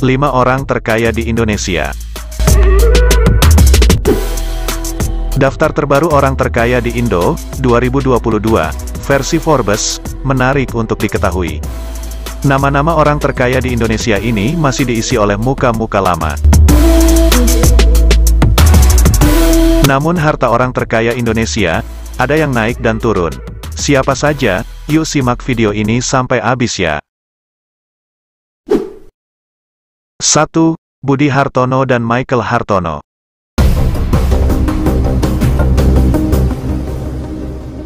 5 orang terkaya di Indonesia. Daftar terbaru orang terkaya di Indo, 2022, versi Forbes, menarik untuk diketahui. Nama-nama orang terkaya di Indonesia ini masih diisi oleh muka-muka lama. Namun harta orang terkaya Indonesia, ada yang naik dan turun. Siapa saja? Yuk simak video ini sampai habis ya. 1. Budi Hartono dan Michael Hartono.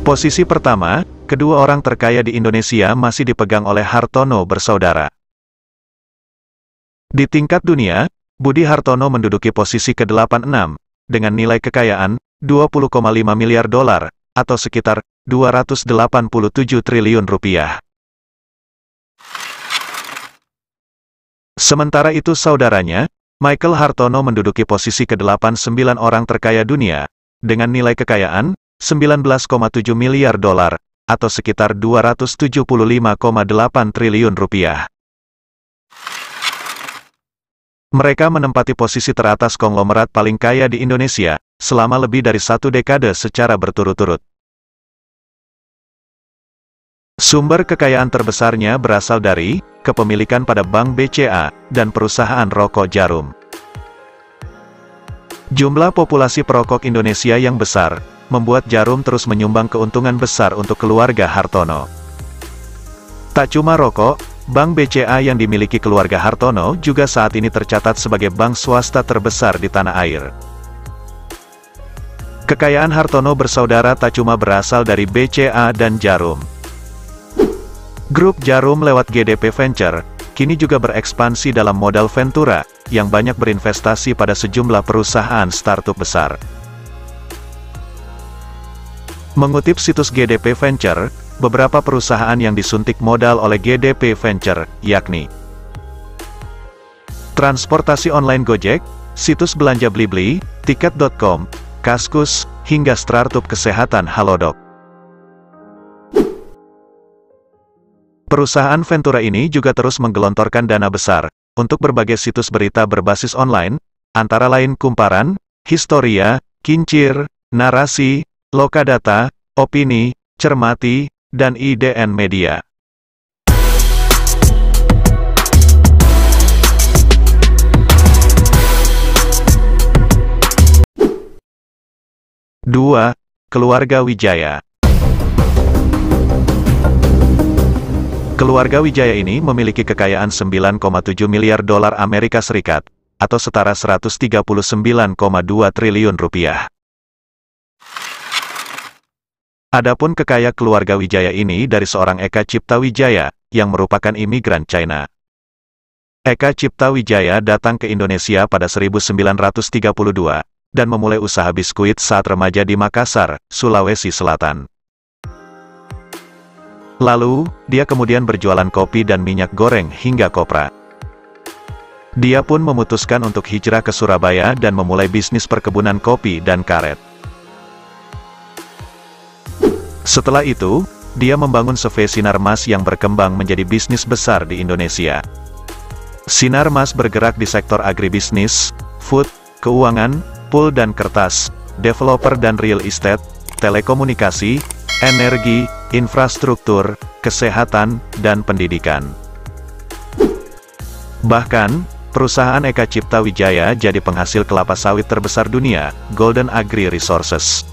Posisi pertama, kedua orang terkaya di Indonesia masih dipegang oleh Hartono bersaudara. Di tingkat dunia, Budi Hartono menduduki posisi ke-86, dengan nilai kekayaan, 20,5 miliar dolar, atau sekitar 287 triliun rupiah. Sementara itu saudaranya, Michael Hartono menduduki posisi ke-89 orang terkaya dunia, dengan nilai kekayaan, 19,7 miliar dolar, atau sekitar 275,8 triliun rupiah. Mereka menempati posisi teratas konglomerat paling kaya di Indonesia, selama lebih dari 1 dekade secara berturut-turut. Sumber kekayaan terbesarnya berasal dari kepemilikan pada Bank BCA dan perusahaan rokok Djarum. Jumlah populasi perokok Indonesia yang besar membuat Djarum terus menyumbang keuntungan besar untuk keluarga Hartono. Tak cuma rokok, Bank BCA yang dimiliki keluarga Hartono juga saat ini tercatat sebagai bank swasta terbesar di tanah air. Kekayaan Hartono bersaudara tak cuma berasal dari BCA dan Djarum. Grup Djarum lewat GDP Venture, kini juga berekspansi dalam modal Ventura, yang banyak berinvestasi pada sejumlah perusahaan startup besar. Mengutip situs GDP Venture, beberapa perusahaan yang disuntik modal oleh GDP Venture, yakni transportasi online Gojek, situs belanja Blibli, tiket.com, Kaskus, hingga startup kesehatan Halodoc. Perusahaan Ventura ini juga terus menggelontorkan dana besar untuk berbagai situs berita berbasis online, antara lain Kumparan, Historia, Kincir, Narasi, Lokadata, Opini, Cermati, dan IDN Media. Dua, Keluarga Wijaya. Keluarga Wijaya ini memiliki kekayaan 9,7 miliar dolar Amerika Serikat, atau setara 139,2 triliun rupiah. Adapun kekaya keluarga Wijaya ini dari seorang Eka Cipta Wijaya, yang merupakan imigran China. Eka Cipta Wijaya datang ke Indonesia pada 1932, dan memulai usaha biskuit saat remaja di Makassar, Sulawesi Selatan. Lalu, dia kemudian berjualan kopi dan minyak goreng hingga kopra. Dia pun memutuskan untuk hijrah ke Surabaya dan memulai bisnis perkebunan kopi dan karet. Setelah itu, dia membangun CV Sinarmas yang berkembang menjadi bisnis besar di Indonesia. Sinarmas bergerak di sektor agribisnis, food, keuangan, pul dan kertas, developer dan real estate, telekomunikasi, energi, infrastruktur, kesehatan, dan pendidikan. Bahkan, perusahaan Eka Cipta Wijaya jadi penghasil kelapa sawit terbesar dunia, Golden Agri Resources.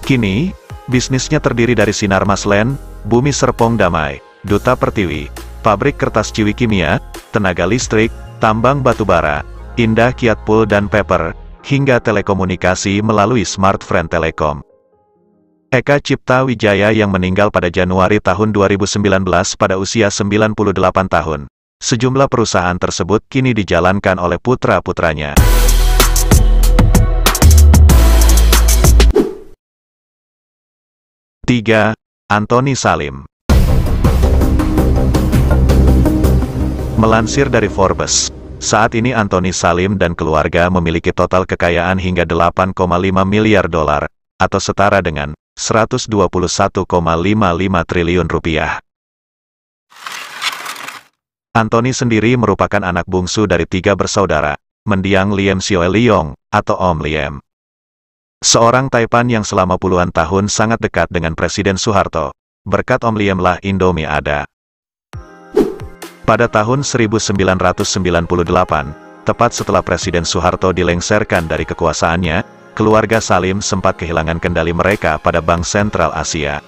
Kini, bisnisnya terdiri dari Sinarmas Land, Bumi Serpong Damai, Duta Pertiwi, pabrik kertas Ciwi Kimia, tenaga listrik, tambang batubara, Indah Kiat Pul dan Paper, hingga telekomunikasi melalui Smartfren Telekom. Eka Cipta Wijaya yang meninggal pada Januari tahun 2019 pada usia 98 tahun. Sejumlah perusahaan tersebut kini dijalankan oleh putra-putranya. 3. Anthony Salim. Melansir dari Forbes, saat ini Anthony Salim dan keluarga memiliki total kekayaan hingga 8,5 miliar dolar, atau setara dengan 121,55 triliun rupiah. Anthony sendiri merupakan anak bungsu dari 3 bersaudara, mendiang Liam Sioe Liong, atau Om Liam. Seorang Taipan yang selama puluhan tahun sangat dekat dengan Presiden Soeharto. Berkat Om Liam lah Indomie ada. Pada tahun 1998, tepat setelah Presiden Soeharto dilengsarkan dari kekuasaannya, keluarga Salim sempat kehilangan kendali mereka pada Bank Sentral Asia.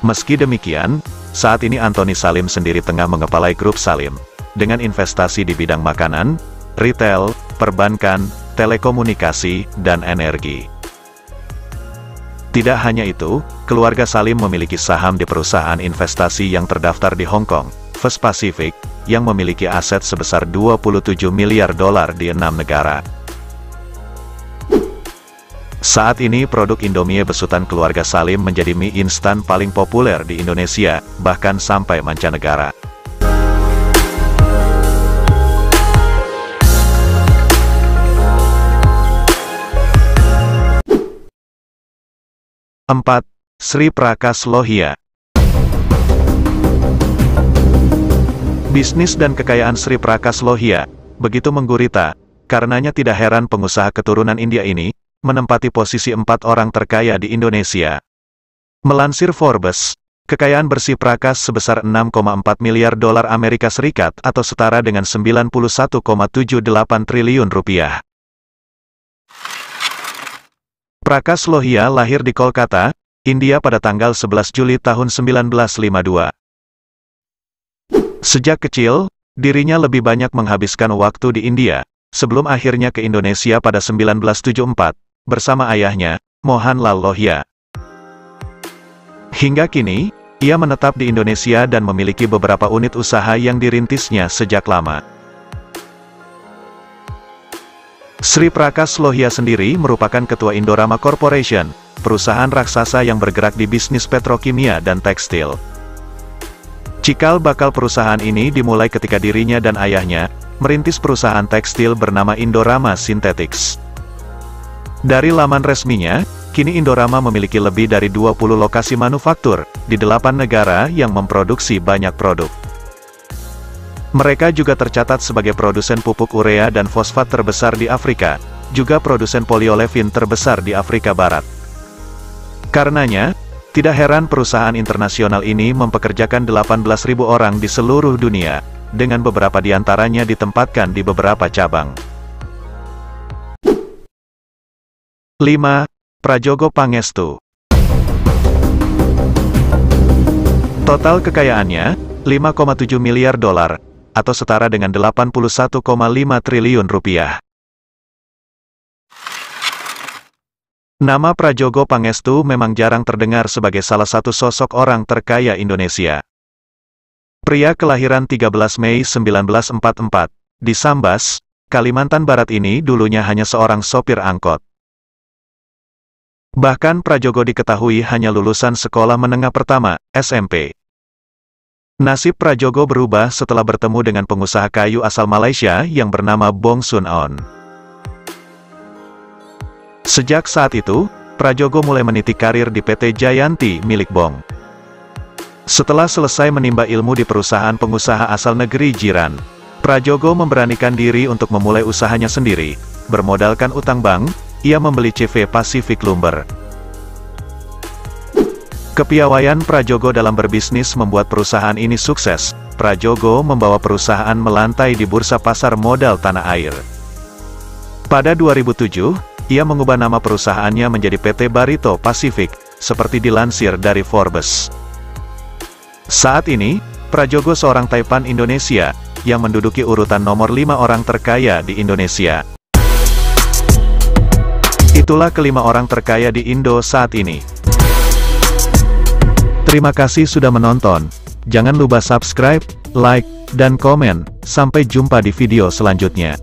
Meski demikian, saat ini Anthony Salim sendiri tengah mengepalai grup Salim, dengan investasi di bidang makanan, retail, perbankan, telekomunikasi, dan energi. Tidak hanya itu, keluarga Salim memiliki saham di perusahaan investasi yang terdaftar di Hong Kong, First Pacific, yang memiliki aset sebesar 27 miliar dolar di 6 negara. Saat ini produk Indomie besutan keluarga Salim menjadi mie instan paling populer di Indonesia, bahkan sampai mancanegara. Empat, Sri Prakash Lohia. Bisnis dan kekayaan Sri Prakash Lohia begitu menggurita, karenanya tidak heran pengusaha keturunan India ini menempati posisi 4 orang terkaya di Indonesia. Melansir Forbes, kekayaan bersih Prakash sebesar 6,4 miliar dolar Amerika Serikat atau setara dengan 91,78 triliun rupiah. Prakash Lohia lahir di Kolkata, India pada tanggal 11 Juli tahun 1952. Sejak kecil, dirinya lebih banyak menghabiskan waktu di India, sebelum akhirnya ke Indonesia pada 1974, bersama ayahnya, Mohanlal Lohia. Hingga kini, ia menetap di Indonesia dan memiliki beberapa unit usaha yang dirintisnya sejak lama. Sri Prakash Lohia sendiri merupakan ketua Indorama Corporation, perusahaan raksasa yang bergerak di bisnis petrokimia dan tekstil. Cikal bakal perusahaan ini dimulai ketika dirinya dan ayahnya merintis perusahaan tekstil bernama Indorama Synthetics. Dari laman resminya, kini Indorama memiliki lebih dari 20 lokasi manufaktur di 8 negara yang memproduksi banyak produk. Mereka juga tercatat sebagai produsen pupuk urea dan fosfat terbesar di Afrika, juga produsen poliolefin terbesar di Afrika Barat. Karenanya, tidak heran perusahaan internasional ini mempekerjakan 18.000 orang di seluruh dunia, dengan beberapa di antaranya ditempatkan di beberapa cabang. 5. Prajogo Pangestu. Total kekayaannya, 5,7 miliar dolar, atau setara dengan 81,5 triliun rupiah. Nama Prajogo Pangestu memang jarang terdengar sebagai salah satu sosok orang terkaya Indonesia. Pria kelahiran 13 Mei 1944, di Sambas, Kalimantan Barat ini dulunya hanya seorang sopir angkot. Bahkan Prajogo diketahui hanya lulusan sekolah menengah pertama, SMP. Nasib Prajogo berubah setelah bertemu dengan pengusaha kayu asal Malaysia yang bernama Bong Sun On. Sejak saat itu, Prajogo mulai meniti karir di PT Jayanti milik Bong. Setelah selesai menimba ilmu di perusahaan pengusaha asal negeri jiran, Prajogo memberanikan diri untuk memulai usahanya sendiri. Bermodalkan utang bank, ia membeli CV Pacific Lumber. Kepiawaian Prajogo dalam berbisnis membuat perusahaan ini sukses. Prajogo membawa perusahaan melantai di bursa pasar modal tanah air. Pada 2007, ia mengubah nama perusahaannya menjadi PT Barito Pacific, seperti dilansir dari Forbes. Saat ini, Prajogo seorang Taipan Indonesia, yang menduduki urutan nomor 5 orang terkaya di Indonesia. Itulah kelima orang terkaya di Indo saat ini. Terima kasih sudah menonton. Jangan lupa subscribe, like, dan komen. Sampai jumpa di video selanjutnya.